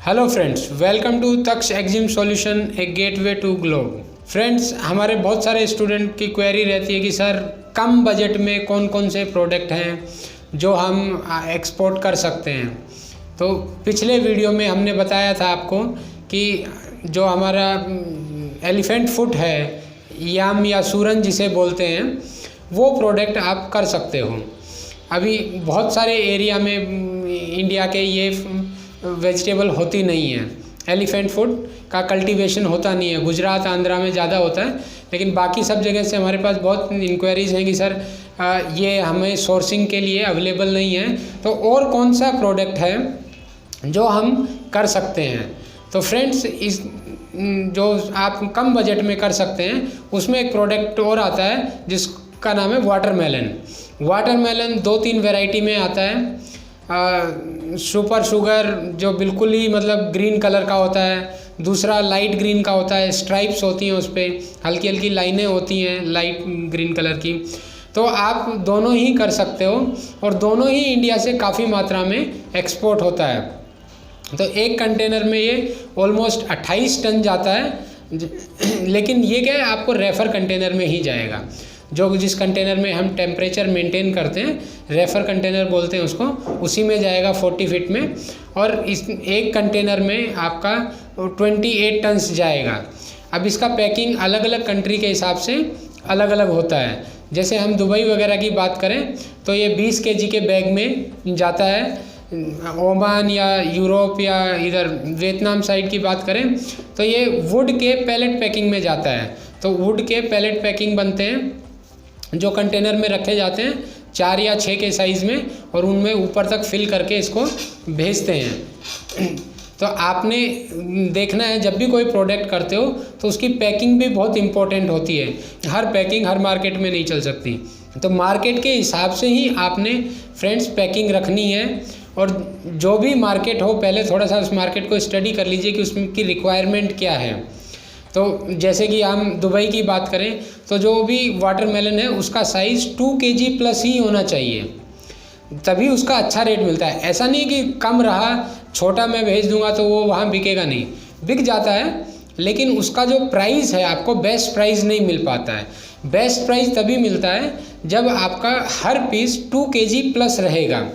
Hello friends, welcome to Taksh Exim solution, a gateway to globe. Friends, हमारे बहुत सारे student की क्वेरी रहती है कि सर कम बजट में कौन कौन से प्रोडक्ट हैं जो हम एक्सपोर्ट कर सकते हैं। तो पिछले वीडियो में हमने बताया था आपको कि जो हमारा एलिफेंट फुट है, याम या सूरन जिसे बोलते हैं, वो प्रोडक्ट आप कर सकते हो। अभी बहुत सारे एरिया में इंडिया के ये वेजिटेबल होती नहीं है। एलिफेंट फुट का कल्टीवेशन होता नहीं है, गुजरात आंध्रा में ज़्यादा होता है, लेकिन बाकी सब जगह से हमारे पास बहुत इंक्वायरीज़ हैं कि सर ये हमें सोर्सिंग के लिए अवेलेबल नहीं है। तो और कौन सा प्रोडक्ट है जो हम कर सकते हैं। तो फ्रेंड्स, इस जो आप कम बजट में कर सकते हैं उसमें एक प्रोडक्ट और आता है जिसका नाम है वाटरमेलन। वाटरमेलन 2-3 वैरायटी में आता है। सुपर शुगर जो बिल्कुल ही मतलब ग्रीन कलर का होता है, दूसरा लाइट ग्रीन का होता है, स्ट्राइप्स होती हैं उस पर, हल्की हल्की लाइनें होती हैं लाइट ग्रीन कलर की। तो आप दोनों ही कर सकते हो और दोनों ही इंडिया से काफ़ी मात्रा में एक्सपोर्ट होता है। तो एक कंटेनर में ये ऑलमोस्ट 28 टन जाता है, लेकिन ये क्या है, आपको रेफर कंटेनर में ही जाएगा। जो जिस कंटेनर में हम टेम्परेचर मेंटेन करते हैं, रेफर कंटेनर बोलते हैं उसको, उसी में जाएगा 40 फीट में। और इस एक कंटेनर में आपका 28 टन्स जाएगा। अब इसका पैकिंग अलग अलग कंट्री के हिसाब से अलग अलग होता है। जैसे हम दुबई वगैरह की बात करें तो ये 20 kg के बैग में जाता है। ओमान या यूरोप या इधर वियतनाम साइड की बात करें तो ये वुड के पैलेट पैकिंग में जाता है। तो वुड के पैलेट पैकिंग बनते हैं जो कंटेनर में रखे जाते हैं 4 या 6 के साइज़ में, और उनमें ऊपर तक फिल करके इसको भेजते हैं। तो आपने देखना है जब भी कोई प्रोडक्ट करते हो तो उसकी पैकिंग भी बहुत इम्पोर्टेंट होती है। हर पैकिंग हर मार्केट में नहीं चल सकती, तो मार्केट के हिसाब से ही आपने फ्रेंड्स पैकिंग रखनी है। और जो भी मार्केट हो, पहले थोड़ा सा उस मार्केट को स्टडी कर लीजिए कि उसकी रिक्वायरमेंट क्या है। तो जैसे कि हम दुबई की बात करें तो जो भी वाटरमेलन है उसका साइज़ 2 kg प्लस ही होना चाहिए, तभी उसका अच्छा रेट मिलता है। ऐसा नहीं कि कम रहा, छोटा मैं भेज दूंगा तो वो वहाँ बिकेगा नहीं, बिक जाता है, लेकिन उसका जो प्राइस है आपको बेस्ट प्राइस नहीं मिल पाता है। बेस्ट प्राइस तभी मिलता है जब आपका हर पीस 2 kg प्लस रहेगा।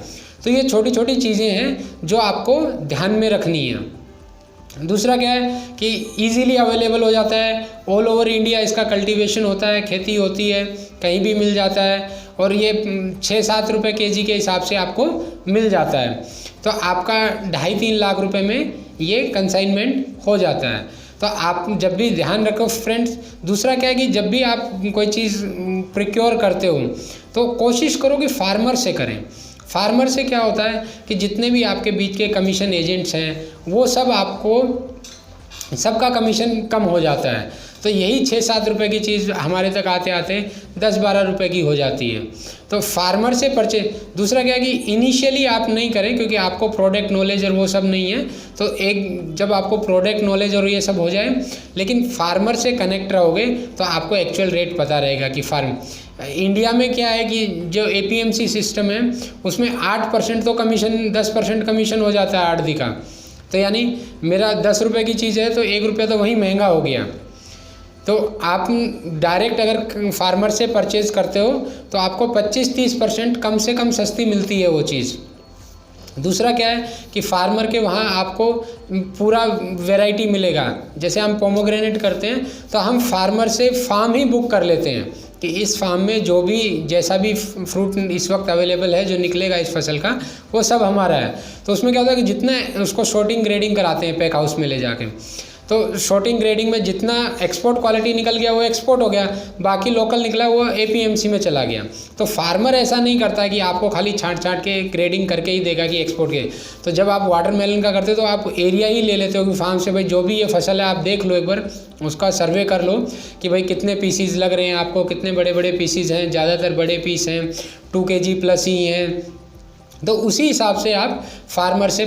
तो ये छोटी छोटी चीज़ें हैं जो आपको ध्यान में रखनी है। दूसरा क्या है कि इजीली अवेलेबल हो जाता है, ऑल ओवर इंडिया इसका कल्टीवेशन होता है, खेती होती है, कहीं भी मिल जाता है, और ये 6-7 रुपये kg के हिसाब से आपको मिल जाता है। तो आपका 2.5-3 लाख रुपए में ये कंसाइनमेंट हो जाता है। तो आप जब भी ध्यान रखो फ्रेंड्स। दूसरा क्या है कि जब भी आप कोई चीज़ प्रिक्योर करते हो तो कोशिश करो कि फार्मर से करें। फार्मर से क्या होता है कि जितने भी आपके बीच के कमीशन एजेंट्स हैं वो सब आपको सबका कमीशन कम हो जाता है। तो यही 6-7 रुपये की चीज़ हमारे तक आते आते 10-12 रुपये की हो जाती है। तो फार्मर से परचेज। दूसरा क्या है कि इनिशियली आप नहीं करें क्योंकि आपको प्रोडक्ट नॉलेज और वो सब नहीं है। तो एक जब आपको प्रोडक्ट नॉलेज और ये सब हो जाए, लेकिन फार्मर से कनेक्ट रहोगे तो आपको एक्चुअल रेट पता रहेगा कि इंडिया में क्या है कि जो APMC सिस्टम है उसमें 8% तो कमीशन, 10% कमीशन हो जाता है आड़ती का। तो यानी मेरा 10 रुपये की चीज़ है तो 1 रुपया तो वहीं महंगा हो गया। तो आप डायरेक्ट अगर फार्मर से परचेज़ करते हो तो आपको 25-30% कम से कम सस्ती मिलती है वो चीज़। दूसरा क्या है कि फार्मर के वहाँ आपको पूरा वैरायटी मिलेगा। जैसे हम पोमोग्रेनेट करते हैं तो हम फार्मर से फार्म ही बुक कर लेते हैं कि इस फार्म में जो भी जैसा भी फ्रूट इस वक्त अवेलेबल है जो निकलेगा इस फसल का, वो सब हमारा है। तो उसमें क्या होता है कि जितना उसको शॉर्टिंग ग्रेडिंग कराते हैं पैक हाउस में ले जाके, तो शॉर्टिंग ग्रेडिंग में जितना एक्सपोर्ट क्वालिटी निकल गया वो एक्सपोर्ट हो गया, बाकी लोकल निकला वो APMC में चला गया। तो फार्मर ऐसा नहीं करता कि आपको खाली छांट के ग्रेडिंग करके ही देगा कि एक्सपोर्ट के। तो जब आप वाटरमेलन का करते हो तो आप एरिया ही ले लेते हो कि फार्म से भाई जो भी ये फसल है आप देख लो, एक बार उसका सर्वे कर लो कि भाई कितने पीसीज लग रहे हैं आपको, कितने बड़े बड़े पीसीज हैं, ज़्यादातर बड़े पीस हैं, 2 kg प्लस ही हैं। तो उसी हिसाब से आप फार्मर से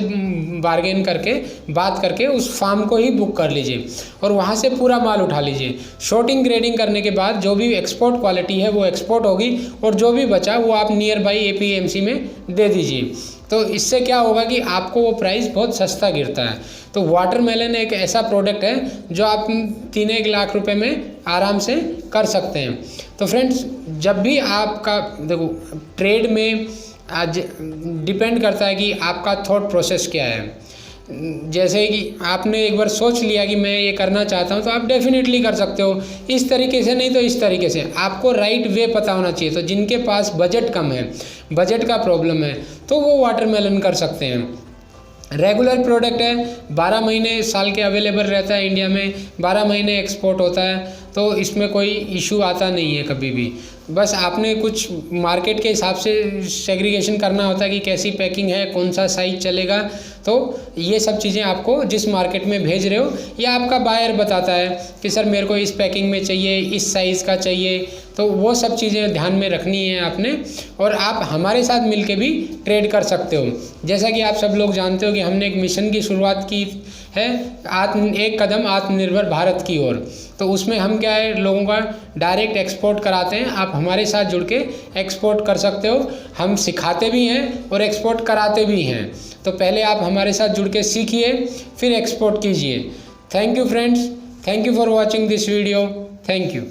बार्गेन करके बात करके उस फार्म को ही बुक कर लीजिए और वहाँ से पूरा माल उठा लीजिए। शॉर्टिंग ग्रेडिंग करने के बाद जो भी एक्सपोर्ट क्वालिटी है वो एक्सपोर्ट होगी और जो भी बचा वो आप नियर बाई APMC में दे दीजिए। तो इससे क्या होगा कि आपको वो प्राइस बहुत सस्ता गिरता है। तो वाटरमेलन एक ऐसा प्रोडक्ट है जो आप 3-1 लाख रुपए में आराम से कर सकते हैं। तो फ्रेंड्स, जब भी आपका देखो ट्रेड में आज डिपेंड करता है कि आपका थॉट प्रोसेस क्या है। जैसे कि आपने एक बार सोच लिया कि मैं ये करना चाहता हूँ तो आप डेफिनेटली कर सकते हो, इस तरीके से नहीं तो इस तरीके से। आपको राइट वे पता होना चाहिए। तो जिनके पास बजट कम है, बजट का प्रॉब्लम है, तो वो वाटरमेलन कर सकते हैं। रेगुलर प्रोडक्ट है, 12 महीने साल के अवेलेबल रहता है इंडिया में, 12 महीने एक्सपोर्ट होता है, तो इसमें कोई इशू आता नहीं है कभी भी। बस आपने कुछ मार्केट के हिसाब से सेग्रीगेशन करना होता है कि कैसी पैकिंग है, कौन सा साइज चलेगा। तो ये सब चीज़ें आपको जिस मार्केट में भेज रहे हो या आपका बायर बताता है कि सर मेरे को इस पैकिंग में चाहिए, इस साइज़ का चाहिए, तो वो सब चीज़ें ध्यान में रखनी है आपने। और आप हमारे साथ मिलके भी ट्रेड कर सकते हो। जैसा कि आप सब लोग जानते हो कि हमने एक मिशन की शुरुआत की है, एक कदम आत्मनिर्भर भारत की ओर। तो उसमें हम क्या है, लोगों का डायरेक्ट एक्सपोर्ट कराते हैं। आप हमारे साथ जुड़ के एक्सपोर्ट कर सकते हो। हम सिखाते भी हैं और एक्सपोर्ट कराते भी हैं। तो पहले आप हमारे साथ जुड़ के सीखिए, फिर एक्सपोर्ट कीजिए। Thank you friends, thank you for watching this video, thank you.